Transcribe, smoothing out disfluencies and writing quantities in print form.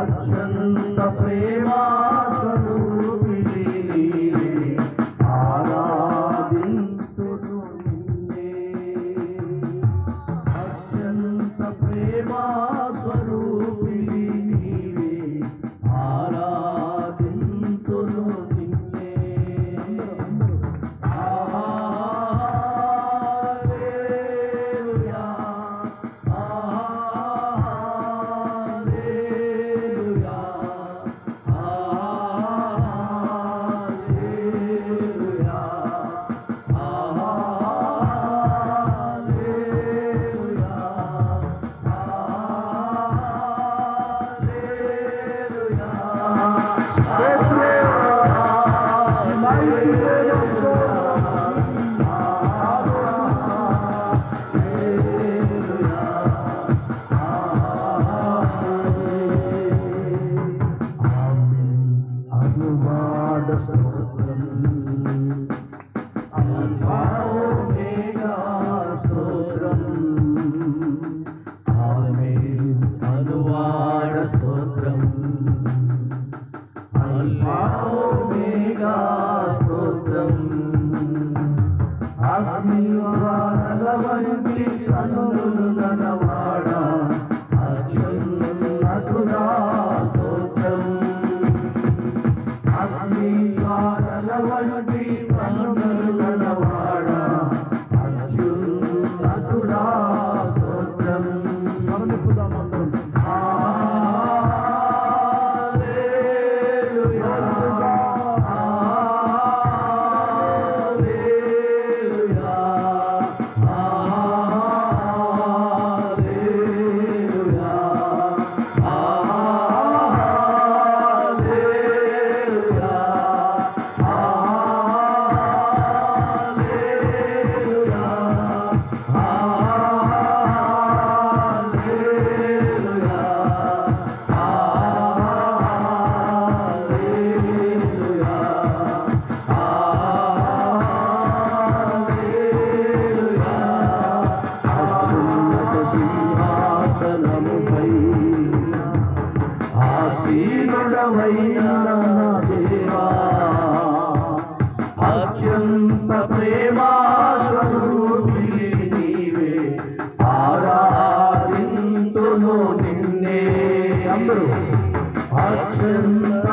అత్యంత ప్రేమా స్వరూపిణి నీవే, ఆరాధింతును నిన్నే. అత్యంత ప్రేమా స్వరూపిణి నీవే, ఆరాధింతును నిన్నే. అగ్నివానలవంటి కన్నులు గలవాడా, అత్యున్నతుడా స్తోత్రం. అగ్నివానలవంటి కన్నులు గలవాడా, అత్యున్నతుడా స్తోత్రం. దేవా, అత్యంత ప్రేమా స్వరూపిణి నీవే, ఆరాధింతును నిన్నే. అందరూ అత్యంత